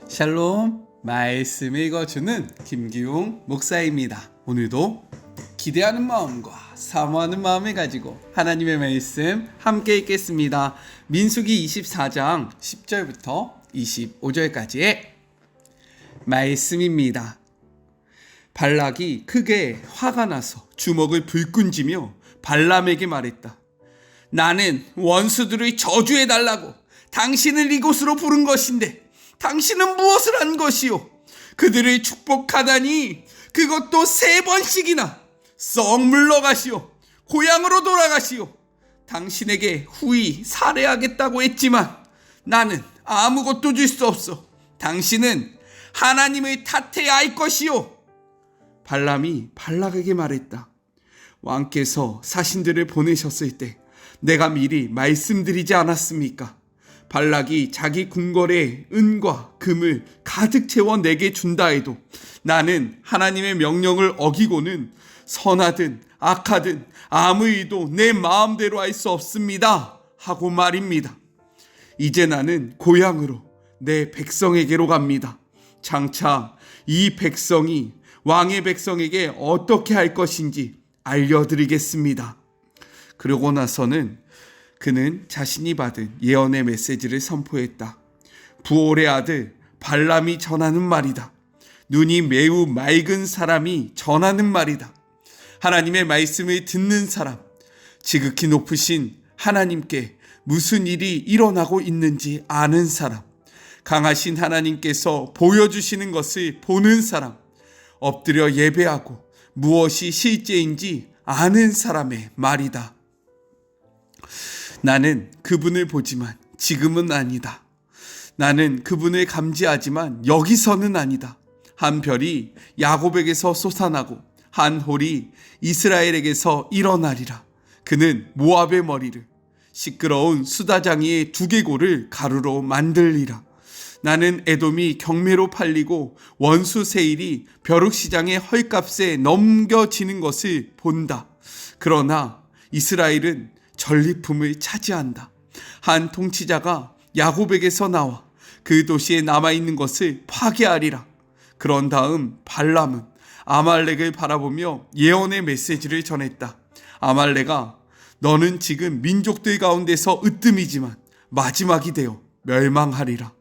샬롬, 말씀 읽어주는 김기용 목사입니다. 오늘도 기대하는 마음과 사모하는 마음을 가지고 하나님의 말씀 함께 읽겠습니다. 민수기 24장 10절부터 25절까지의 말씀입니다. 발락이 크게 화가 나서 주먹을 불끈쥐며 발람에게 말했다. 나는 원수들을 저주해달라고 당신을 이곳으로 부른 것인데 당신은 무엇을 한 것이요? 그들을 축복하다니 그것도 3번씩이나 썩 물러가시오. 고향으로 돌아가시오. 당신에게 후히 살해하겠다고 했지만 나는 아무것도 줄 수 없어. 당신은 하나님을 탓해야 할 것이요. 발람이 발락에게 말했다. 왕께서 사신들을 보내셨을 때 내가 미리 말씀드리지 않았습니까? 발락이 자기 궁궐에 은과 금을 가득 채워 내게 준다 해도 나는 하나님의 명령을 어기고는 선하든 악하든 아무 일도 내 마음대로 할 수 없습니다 하고 말입니다. 이제 나는 고향으로 내 백성에게로 갑니다. 장차 이 백성이 왕의 백성에게 어떻게 할 것인지 알려드리겠습니다. 그러고 나서는 그는 자신이 받은 예언의 메시지를 선포했다. 부올의 아들 발람이 전하는 말이다. 눈이 매우 맑은 사람이 전하는 말이다. 하나님의 말씀을 듣는 사람, 지극히 높으신 하나님께 무슨 일이 일어나고 있는지 아는 사람, 강하신 하나님께서 보여주시는 것을 보는 사람, 엎드려 예배하고 무엇이 실제인지 아는 사람의 말이다. 나는 그분을 보지만 지금은 아니다. 나는 그분을 감지하지만 여기서는 아니다. 한 별이 야곱에게서 솟아나고 한 홀이 이스라엘에게서 일어나리라. 그는 모압의 머리를 시끄러운 수다장이의 두개골을 가루로 만들리라. 나는 에돔이 경매로 팔리고 원수 세일이 벼룩시장의 헐값에 넘겨지는 것을 본다. 그러나 이스라엘은 전리품을 차지한다. 한 통치자가 야곱에게서 나와 그 도시에 남아있는 것을 파괴하리라. 그런 다음 발람은 아말렉을 바라보며 예언의 메시지를 전했다. 아말렉아, 너는 지금 민족들 가운데서 으뜸이지만 마지막이 되어 멸망하리라.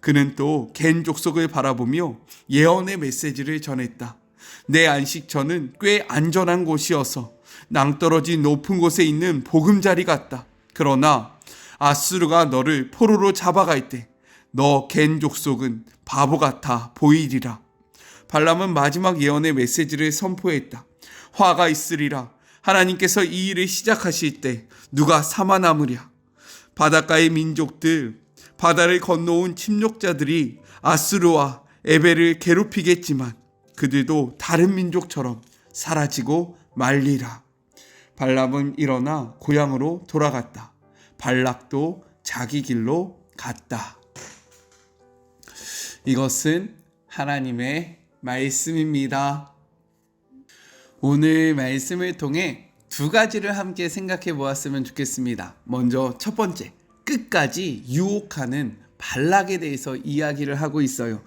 그는 또 겐 족속을 바라보며 예언의 메시지를 전했다. 내 안식처는 꽤 안전한 곳이어서 낭떠러지 높은 곳에 있는 보금자리 같다. 그러나 아수르가 너를 포로로 잡아갈 때 너 겐 족속은 바보 같아 보이리라. 발람은 마지막 예언의 메시지를 선포했다. 화가 있으리라. 하나님께서 이 일을 시작하실 때 누가 살아남으랴. 바닷가의 민족들, 바다를 건너온 침략자들이 아수르와 에벨을 괴롭히겠지만 그들도 다른 민족처럼 사라지고 말리라. 발람은 일어나 고향으로 돌아갔다. 발락도 자기 길로 갔다. 이것은 하나님의 말씀입니다. 오늘 말씀을 통해 2가지를 함께 생각해 보았으면 좋겠습니다. 먼저 첫 번째, 끝까지 유혹하는 발락에 대해서 이야기를 하고 있어요.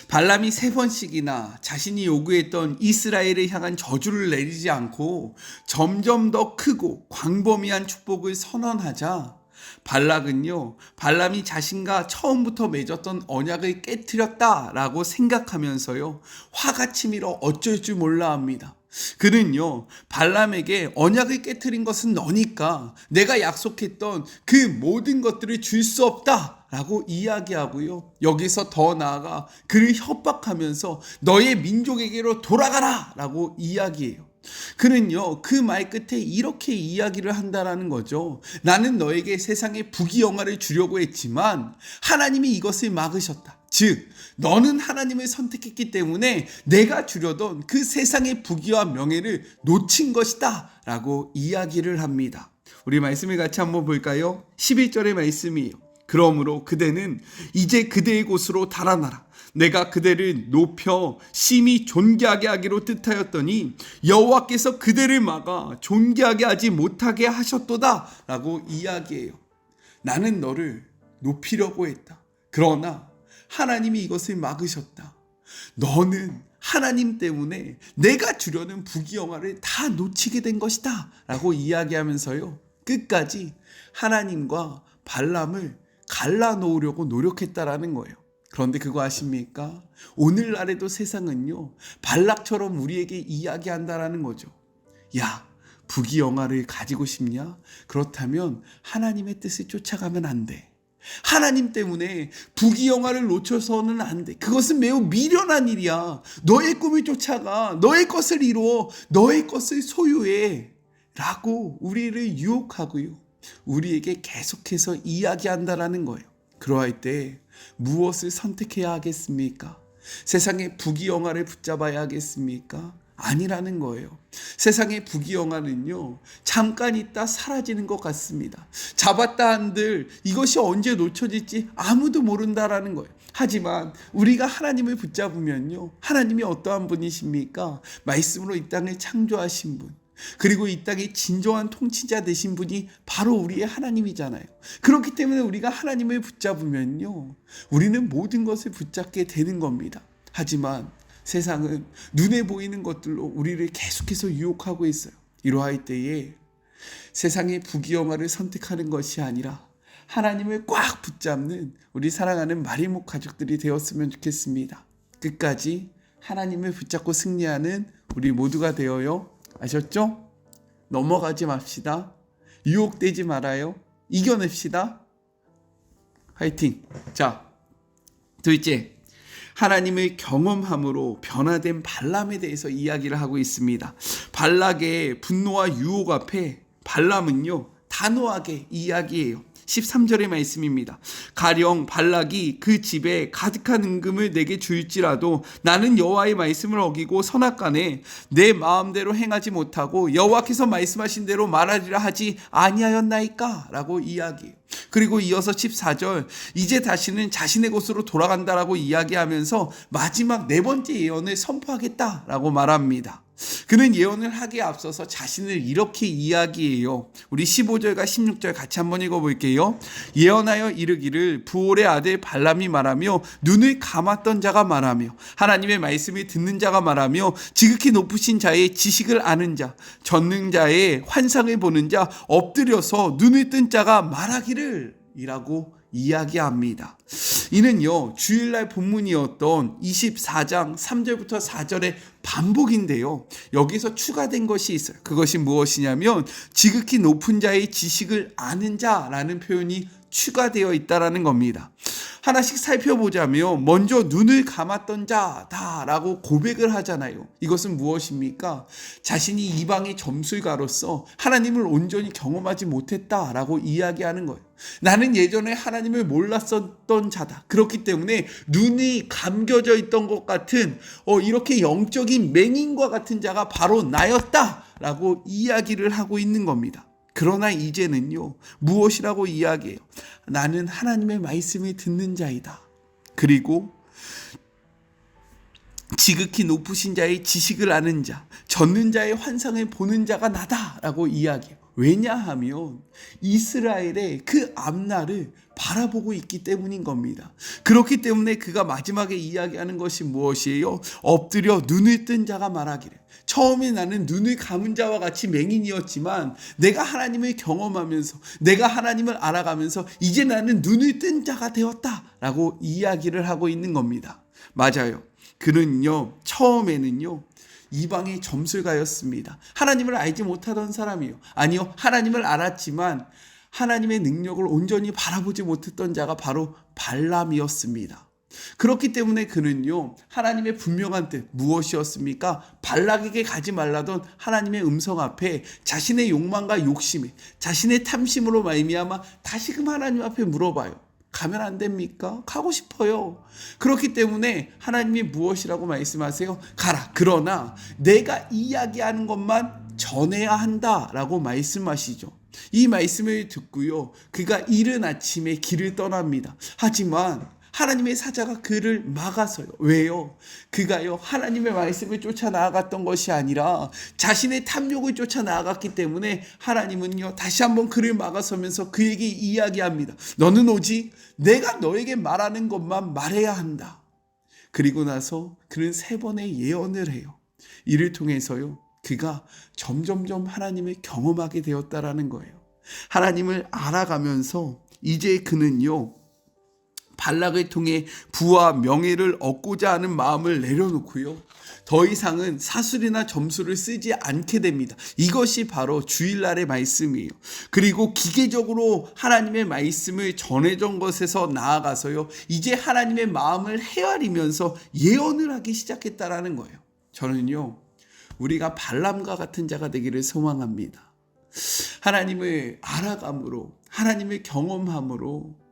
발람이 3번씩이나 자신이 요구했던 이스라엘을 향한 저주를 내리지 않고 점점 더 크고 광범위한 축복을 선언하자 발락은요, 발람이 자신과 처음부터 맺었던 언약을 깨트렸다라고 생각하면서요, 화가 치밀어 어쩔 줄 몰라 합니다. 그는요, 발람에게 언약을 깨트린 것은 너니까 내가 약속했던 그 모든 것들을 줄 수 없다 라고 이야기하고요, 여기서 더 나아가 그를 협박하면서 너의 민족에게로 돌아가라 라고 이야기해요. 그는요, 그 말 끝에 이렇게 이야기를 한다라는 거죠. 나는 너에게 세상의 부귀영화를 주려고 했지만 하나님이 이것을 막으셨다. 즉, 너는 하나님을 선택했기 때문에 내가 주려던 그 세상의 부귀와 명예를 놓친 것이다 라고 이야기를 합니다. 우리 말씀을 같이 한번 볼까요? 11절의 말씀이에요. 그러므로 그대는 이제 그대의 곳으로 달아나라. 내가 그대를 높여 심히 존귀하게 하기로 뜻하였더니 여호와께서 그대를 막아 존귀하게 하지 못하게 하셨도다 라고 이야기해요. 나는 너를 높이려고 했다. 그러나 하나님이 이것을 막으셨다. 너는 하나님 때문에 내가 주려는 부귀영화를 다 놓치게 된 것이다 라고 이야기하면서요, 끝까지 하나님과 발람을 갈라놓으려고 노력했다라는 거예요. 그런데 그거 아십니까? 오늘날에도 세상은요, 발락처럼 우리에게 이야기한다라는 거죠. 야, 부귀영화를 가지고 싶냐? 그렇다면 하나님의 뜻을 쫓아가면 안 돼. 하나님 때문에 부귀영화를 놓쳐서는 안 돼. 그것은 매우 미련한 일이야. 너의 꿈을 쫓아가. 너의 것을 이루어. 너의 것을 소유해. 라고 우리를 유혹하고요, 우리에게 계속해서 이야기한다라는 거예요. 그러할 때 무엇을 선택해야 하겠습니까? 세상의 부귀영화를 붙잡아야 하겠습니까? 아니라는 거예요. 세상의 부귀영화는요, 잠깐 있다 사라지는 것 같습니다. 잡았다 한들 이것이 언제 놓쳐질지 아무도 모른다라는 거예요. 하지만 우리가 하나님을 붙잡으면요, 하나님이 어떠한 분이십니까? 말씀으로 이 땅을 창조하신 분, 그리고 이 땅의 진정한 통치자 되신 분이 바로 우리의 하나님이잖아요. 그렇기 때문에 우리가 하나님을 붙잡으면요, 우리는 모든 것을 붙잡게 되는 겁니다. 하지만 세상은 눈에 보이는 것들로 우리를 계속해서 유혹하고 있어요. 이러할 때에 세상의 부귀영화를 선택하는 것이 아니라 하나님을 꽉 붙잡는 우리 사랑하는 마리목 가족들이 되었으면 좋겠습니다. 끝까지 하나님을 붙잡고 승리하는 우리 모두가 되어요. 아셨죠? 넘어가지 맙시다. 유혹되지 말아요. 이겨냅시다. 화이팅! 자, 둘째, 하나님을 경험함으로 변화된 발람에 대해서 이야기를 하고 있습니다. 발락의 분노와 유혹 앞에 발람은요, 단호하게 이야기해요. 13절의 말씀입니다. 가령 발락이 그 집에 가득한 은금을 내게 줄지라도 나는 여호와의 말씀을 어기고 선악간에 내 마음대로 행하지 못하고 여호와께서 말씀하신 대로 말하리라 하지 아니하였나이까? 라고 이야기해요. 그리고 이어서 14절, 이제 다시는 자신의 곳으로 돌아간다라고 이야기하면서 마지막 네 번째 예언을 선포하겠다라고 말합니다. 그는 예언을 하기에 앞서서 자신을 이렇게 이야기해요. 우리 15절과 16절 같이 한번 읽어볼게요. 예언하여 이르기를 부올의 아들 발람이 말하며 눈을 감았던 자가 말하며 하나님의 말씀을 듣는 자가 말하며 지극히 높으신 자의 지식을 아는 자, 전능자의 환상을 보는 자, 엎드려서 눈을 뜬 자가 말하기를 이라고 이야기합니다. 이는요, 주일날 본문이었던 24장 3절부터 4절의 반복인데요, 여기서 추가된 것이 있어요. 그것이 무엇이냐면 지극히 높은 자의 지식을 아는 자라는 표현이 추가되어 있다라는 겁니다. 하나씩 살펴보자면 먼저 눈을 감았던 자다라고 고백을 하잖아요. 이것은 무엇입니까? 자신이 이방의 점술가로서 하나님을 온전히 경험하지 못했다라고 이야기하는 거예요. 나는 예전에 하나님을 몰랐었던 자다. 그렇기 때문에 눈이 감겨져 있던 것 같은 이렇게 영적인 맹인과 같은 자가 바로 나였다라고 이야기를 하고 있는 겁니다. 그러나 이제는요, 무엇이라고 이야기해요? 나는 하나님의 말씀을 듣는 자이다. 그리고 지극히 높으신 자의 지식을 아는 자, 젖는 자의 환상을 보는 자가 나다라고 이야기해요. 왜냐하면 이스라엘의 그 앞날을 바라보고 있기 때문인 겁니다. 그렇기 때문에 그가 마지막에 이야기하는 것이 무엇이에요? 엎드려 눈을 뜬 자가 말하기를, 처음에 나는 눈을 감은 자와 같이 맹인이었지만 내가 하나님을 경험하면서 내가 하나님을 알아가면서 이제 나는 눈을 뜬 자가 되었다라고 이야기를 하고 있는 겁니다. 맞아요. 그는요, 처음에는요, 이방의 점술가였습니다. 하나님을 알지 못하던 사람이요. 아니요, 하나님을 알았지만 하나님의 능력을 온전히 바라보지 못했던 자가 바로 발람이었습니다. 그렇기 때문에 그는요, 하나님의 분명한 뜻 무엇이었습니까? 발락에게 가지 말라던 하나님의 음성 앞에 자신의 욕망과 욕심에, 자신의 탐심으로 말미암아 다시금 하나님 앞에 물어봐요. 가면 안 됩니까? 가고 싶어요. 그렇기 때문에 하나님이 무엇이라고 말씀하세요? 가라. 그러나 내가 이야기하는 것만 전해야 한다라고 말씀하시죠. 이 말씀을 듣고요, 그가 이른 아침에 길을 떠납니다. 하지만 하나님의 사자가 그를 막아서요. 왜요? 그가요 하나님의 말씀을 쫓아 나아갔던 것이 아니라 자신의 탐욕을 쫓아 나아갔기 때문에 하나님은요 다시 한번 그를 막아서면서 그에게 이야기합니다. 너는 오직 내가 너에게 말하는 것만 말해야 한다. 그리고 나서 그는 3번의 예언을 해요. 이를 통해서요 그가 점점점 하나님을 경험하게 되었다라는 거예요. 하나님을 알아가면서 이제 그는요 발락을 통해 부와 명예를 얻고자 하는 마음을 내려놓고요 더 이상은 사술이나 점수를 쓰지 않게 됩니다. 이것이 바로 주일날의 말씀이에요. 그리고 기계적으로 하나님의 말씀을 전해준 것에서 나아가서요 이제 하나님의 마음을 헤아리면서 예언을 하기 시작했다라는 거예요. 저는요 우리가 발람과 같은 자가 되기를 소망합니다. 하나님을 알아감으로 하나님을 경험함으로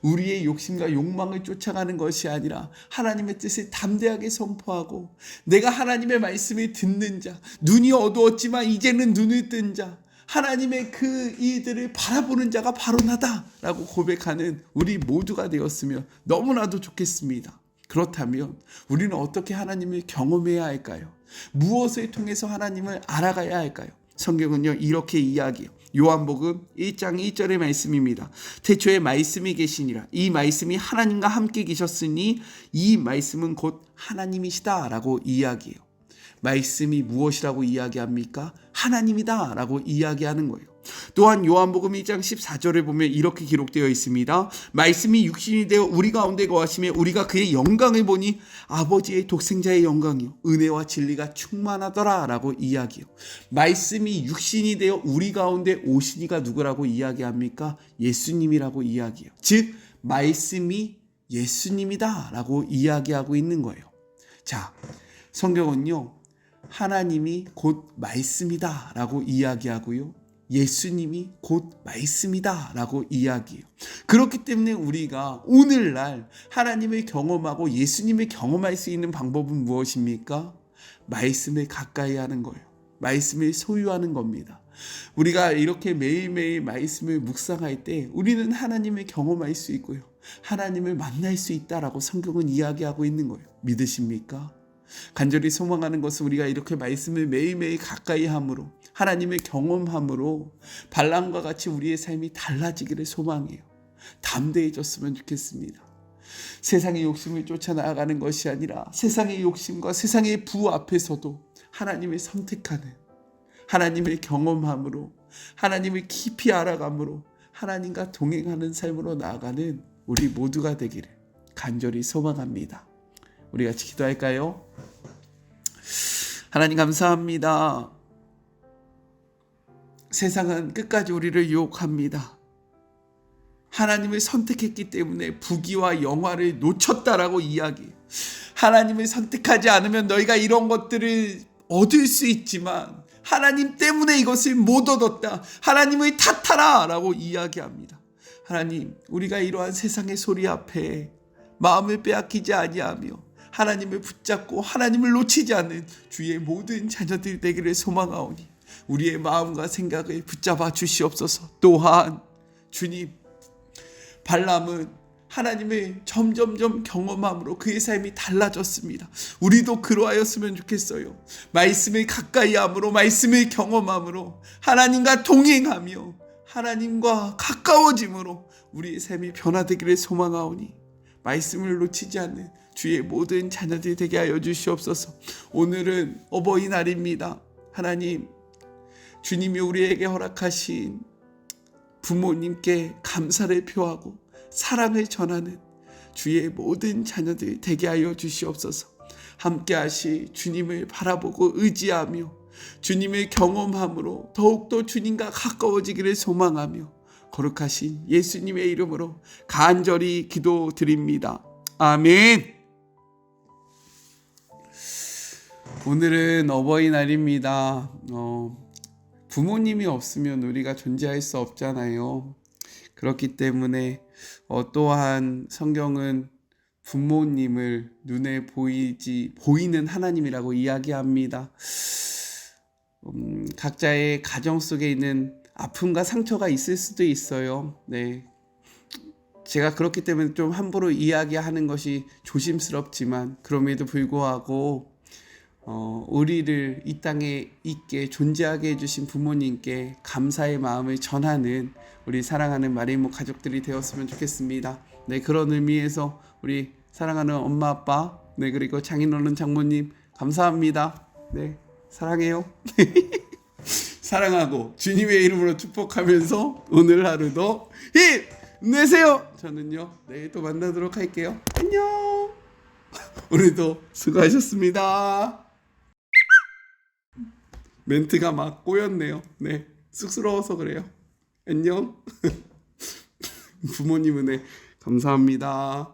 우리의 욕심과 욕망을 쫓아가는 것이 아니라 하나님의 뜻을 담대하게 선포하고 내가 하나님의 말씀을 듣는 자, 눈이 어두웠지만 이제는 눈을 뜬 자, 하나님의 그 일들을 바라보는 자가 바로 나다라고 고백하는 우리 모두가 되었으면 너무나도 좋겠습니다. 그렇다면 우리는 어떻게 하나님을 경험해야 할까요? 무엇을 통해서 하나님을 알아가야 할까요? 성경은요 이렇게 이야기해요. 요한복음 1장 1절의 말씀입니다. 태초에 말씀이 계시니라. 이 말씀이 하나님과 함께 계셨으니 이 말씀은 곧 하나님이시다 라고 이야기해요. 말씀이 무엇이라고 이야기합니까? 하나님이다 라고 이야기하는 거예요. 또한 요한복음 1장 14절에 보면 이렇게 기록되어 있습니다. 말씀이 육신이 되어 우리 가운데 거하시며 우리가 그의 영광을 보니 아버지의 독생자의 영광이요 은혜와 진리가 충만하더라 라고 이야기해요. 말씀이 육신이 되어 우리 가운데 오시니가 누구라고 이야기합니까? 예수님이라고 이야기해요. 즉 말씀이 예수님이다 라고 이야기하고 있는 거예요. 자, 성경은요 하나님이 곧 말씀이다 라고 이야기하고요 예수님이 곧 말씀이다 라고 이야기해요. 그렇기 때문에 우리가 오늘날 하나님을 경험하고 예수님을 경험할 수 있는 방법은 무엇입니까? 말씀을 가까이 하는 거예요. 말씀을 소유하는 겁니다. 우리가 이렇게 매일매일 말씀을 묵상할 때 우리는 하나님을 경험할 수 있고요 하나님을 만날 수 있다라고 성경은 이야기하고 있는 거예요. 믿으십니까? 간절히 소망하는 것은 우리가 이렇게 말씀을 매일매일 가까이 함으로 하나님을 경험함으로 발람과 같이 우리의 삶이 달라지기를 소망해요. 담대해졌으면 좋겠습니다. 세상의 욕심을 쫓아 나아가는 것이 아니라 세상의 욕심과 세상의 부 앞에서도 하나님을 선택하는 하나님을 경험함으로 하나님을 깊이 알아감으로 하나님과 동행하는 삶으로 나아가는 우리 모두가 되기를 간절히 소망합니다. 우리 같이 기도할까요? 하나님 감사합니다. 세상은 끝까지 우리를 유혹합니다. 하나님을 선택했기 때문에 부귀와 영화를 놓쳤다라고 이야기해요. 하나님을 선택하지 않으면 너희가 이런 것들을 얻을 수 있지만 하나님 때문에 이것을 못 얻었다. 하나님을 탓하라 라고 이야기합니다. 하나님, 우리가 이러한 세상의 소리 앞에 마음을 빼앗기지 아니하며 하나님을 붙잡고 하나님을 놓치지 않는 주의 모든 자녀들이 되기를 소망하오니 우리의 마음과 생각을 붙잡아 주시옵소서. 또한 주님, 발람은 하나님을 점점점 경험함으로 그의 삶이 달라졌습니다. 우리도 그러하였으면 좋겠어요. 말씀을 가까이 함으로 말씀을 경험함으로 하나님과 동행하며 하나님과 가까워짐으로 우리의 삶이 변화되기를 소망하오니 말씀을 놓치지 않는 주의 모든 자녀들이 되게 하여 주시옵소서. 오늘은 어버이날입니다. 하나님, 주님이 우리에게 허락하신 부모님께 감사를 표하고 사랑을 전하는 주의 모든 자녀들 되게 하여 주시옵소서. 함께하시 주님을 바라보고 의지하며 주님을 경험함으로 더욱더 주님과 가까워지기를 소망하며 거룩하신 예수님의 이름으로 간절히 기도드립니다. 아멘. 오늘은 어버이날입니다. 부모님이 없으면 우리가 존재할 수 없잖아요. 그렇기 때문에 또한 성경은 부모님을 눈에 보이는 하나님이라고 이야기합니다. 각자의 가정 속에 있는 아픔과 상처가 있을 수도 있어요. 네. 제가 그렇기 때문에 좀 함부로 이야기하는 것이 조심스럽지만 그럼에도 불구하고 우리를 이 땅에 있게 존재하게 해주신 부모님께 감사의 마음을 전하는 우리 사랑하는 마리모 가족들이 되었으면 좋겠습니다. 네, 그런 의미에서 우리 사랑하는 엄마 아빠, 네, 그리고 장인어른 장모님 감사합니다. 네, 사랑해요. 사랑하고 주님의 이름으로 축복하면서 오늘 하루도 힘내세요. 저는요 내일 또 만나도록 할게요. 안녕. 오늘도 수고하셨습니다. 멘트가 막 꼬였네요. 네, 쑥스러워서 그래요. 안녕. 부모님 은혜 감사합니다.